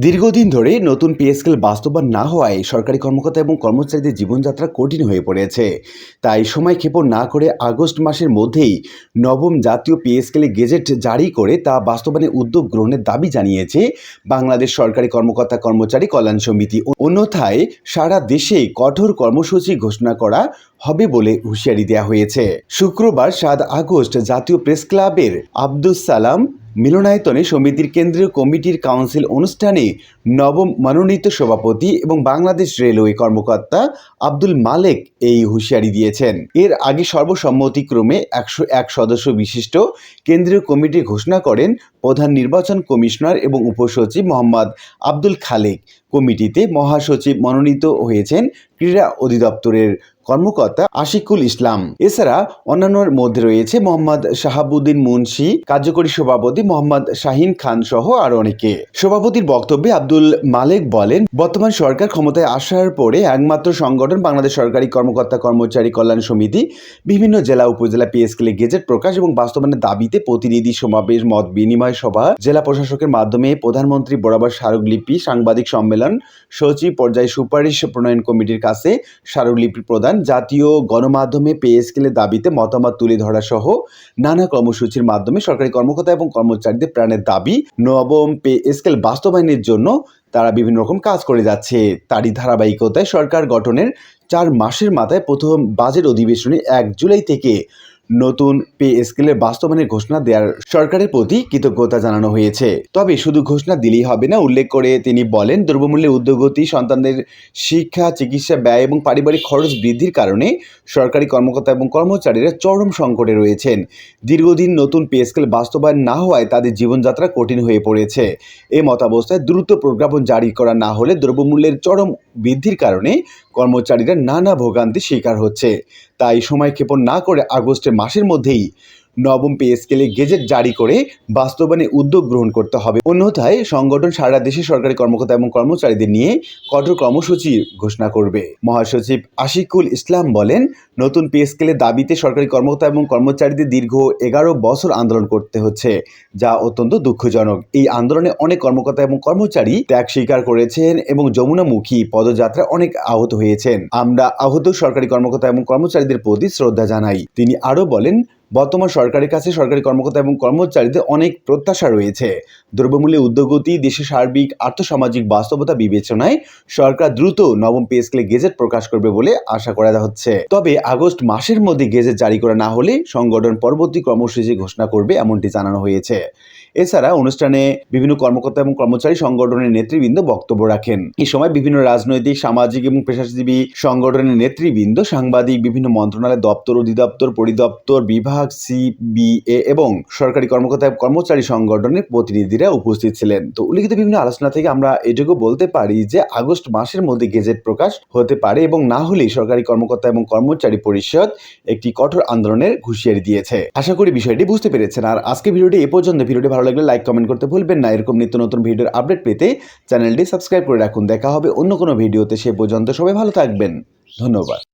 দীর্ঘদিন ধরে নতুন পে স্কেল বাস্তবায়ন না হওয়ায় সরকারি কর্মকর্তা এবং কর্মচারীদের জীবনযাত্রা কঠিন হয়ে পড়েছে। তাই সময় ক্ষেপণ না করে আগস্ট মাসের মধ্যেই নবম জাতীয় পে স্কেলে গেজেট জারি করে তা বাস্তবায়নের উদ্যোগ গ্রহণের দাবি জানিয়েছে বাংলাদেশ সরকারি কর্মকর্তা কর্মচারী কল্যাণ সমিতি। অন্যথায় সারা দেশে কঠোর কর্মসূচি ঘোষণা করা হবে বলে হুঁশিয়ারি দেওয়া হয়েছে। শুক্রবার ৭ আগস্ট জাতীয় প্রেস ক্লাবের আব্দুস সালাম মিলনায়তনে সমিতির কেন্দ্রীয় কমিটির কাউন্সিল অনুষ্ঠানে নবম মনোনীত সভাপতি এবং বাংলাদেশ রেলওয়ে কর্মকর্তা আব্দুল মালেক এই হুঁশিয়ারি দিয়েছেন। এর আগে সর্বসম্মতিক্রমে ১০১ সদস্য বিশিষ্ট কেন্দ্রীয় কমিটি ঘোষণা করেন প্রধান নির্বাচন কমিশনার এবং উপসচিব মোহাম্মদ আব্দুল খালেক। কমিটিতে মহাসচিব মনোনীত হয়েছেন ক্রীড়া অধিদপ্তরের কর্মকর্তা আশিকুল ইসলাম। এছাড়া অন্যান্যের মধ্যে রয়েছে মোহাম্মদ শাহাবুদ্দিন মুন্সি, কার্যকরী সভাপতি মোহাম্মদ শাহিন খান সহ আরো অনেকে। সভাপতির বক্তব্যে আব্দুল মালেক বলেন, বর্তমান সরকার ক্ষমতায় আসার পরে একমাত্র সংগঠন বাংলাদেশ সরকারি কর্মকর্তা কর্মচারী কল্যাণ সমিতি বিভিন্ন জেলা উপজেলা পে স্কেলে গেজেট প্রকাশ এবং বাস্তবায়নের দাবিতে প্রতিনিধি সমাবেশ, মত বিনিময় সভা, জেলা প্রশাসকের মাধ্যমে প্রধানমন্ত্রী বরাবর স্মারকলিপি, সাংবাদিক সম্মেলন, সচিব পর্যায়ে সুপারিশ প্রণয়ন কমিটির কাছে স্মারকলিপি প্রদান, জাতীয় গণমাধ্যমে পে স্কেলের দাবিতে মতামত তুলে ধরা সহ নানা কর্মসূচির মাধ্যমে সরকারি কর্মকর্তা এবং কর্মচারীদের প্রাণের দাবি নবম পে স্কেল বাস্তবায়নের জন্য তারা বিভিন্ন রকম কাজ করে যাচ্ছে। তারই ধারাবাহিকতায় সরকার গঠনের ৪ মাসের মাথায় প্রথম বাজেট অধিবেশনে ১ জুলাই থেকে নতুন পে স্কেলের বাস্তবায়নের ঘোষণা দেওয়ার সরকারের প্রতি কৃতজ্ঞতা জানানো হয়েছে। তবে শুধু ঘোষণা দিলেই হবে না। উল্লেখ করে তিনি বলেন, দ্রব্যমূল্যের ঊর্ধ্বগতি, সন্তানদের শিক্ষা, চিকিৎসা ব্যয় এবং পারিবারিক খরচ বৃদ্ধির কারণে সরকারি কর্মকর্তা এবং কর্মচারীরা চরম সংকটে রয়েছেন। দীর্ঘদিন নতুন পে স্কেল বাস্তবায়ন না হওয়ায় তাদের জীবনযাত্রা কঠিন হয়ে পড়েছে। এই মতাবস্থায় দ্রুত প্রজ্ঞাপন জারি করা না হলে দ্রব্যমূল্যের চরম বৃদ্ধির কারণে কর্মচারীরা নানা ভোগান্তির শিকার হচ্ছে। তাই সময় ক্ষেপণ না করে আগস্ট মাসের মধ্যেই নবম পে স্কেলে গেজেট জারি করে বাস্তবায়নে উদ্যোগ গ্রহণ করতে হবে। অন্যথায় সংগঠন সারা দেশে সরকারি কর্মকর্তা এবং কর্মচারীদের নিয়ে কঠোর কর্মসূচি ঘোষণা করবে। মহাসচিব আশিকুল ইসলাম বলেন, নতুন পে স্কেলের দাবিতে সরকারি কর্মকর্তা এবং কর্মচারীদের দীর্ঘ ১১ বছর আন্দোলন করতে হচ্ছে, যা অত্যন্ত দুঃখজনক। এই আন্দোলনে অনেক কর্মকর্তা এবং কর্মচারী ত্যাগ স্বীকার করেছেন এবং যমুনামুখী পদযাত্রা অনেক আহত হয়েছেন। আমরা আহত সরকারি কর্মকর্তা এবং কর্মচারীদের প্রতি শ্রদ্ধা জানাই। তিনি আরও বলেন, বর্তমান সরকারের কাছে সরকারি কর্মকর্তা এবং কর্মচারীদের অনেক প্রত্যাশা রয়েছে। দ্রব্যমূল্যের ঊর্ধ্বগতি, দেশের সার্বিক আর্থসামাজিক বাস্তবতা বিবেচনায় সরকার দ্রুত নবম পে স্কেলে গেজেট প্রকাশ করবে বলে আশা করা হচ্ছে। তবে আগস্ট মাসের মধ্যে গেজেট জারি করা না হলে সংগঠন পরবর্তী কর্মসূচি ঘোষণা করবে, এমনটি জানানো হয়েছে। এছাড়া অনুষ্ঠানে বিভিন্ন কর্মকর্তা এবং কর্মচারী সংগঠনের নেতৃবৃন্দ বক্তব্য রাখেন। এই সময় বিভিন্ন রাজনৈতিক, সামাজিক এবং পেশাজীবী সংগঠনের নেতৃবৃন্দ, সাংবাদিক, বিভিন্ন মন্ত্রণালয়, দপ্তর, অধিদপ্তর, পরিদপ্তর, বিভাগ, সিবিএ এবং সরকারি কর্মকর্তা এবং কর্মচারী সংগঠনের প্রতিনিধিরা উপস্থিত ছিলেন। তো উল্লিখিত বিভিন্ন আলোচনা থেকে আমরা এটুকু বলতে পারি যে আগস্ট মাসের মধ্যে গেজেট প্রকাশ হতে পারে এবং না হলে সরকারি কর্মকর্তা এবং কর্মচারী পরিষদ একটি কঠোর আন্দোলনের হুঁশিয়ারি দিয়েছে। আশা করি বিষয়টি বুঝতে পেরেছেন। আর আজকে ভিডিওটি এ পর্যন্ত। ভিডিওটি ভালো লাগলে লাইক, কমেন্ট করতে ভুলবেন না। এরকম নিত্য নতুন ভিডিওর আপডেট পেতে চ্যানেলটি সাবস্ক্রাইব করে রাখুন। দেখা হবে অন্য কোনো ভিডিওতে। সে পর্যন্ত সবাই ভালো থাকবেন। ধন্যবাদ।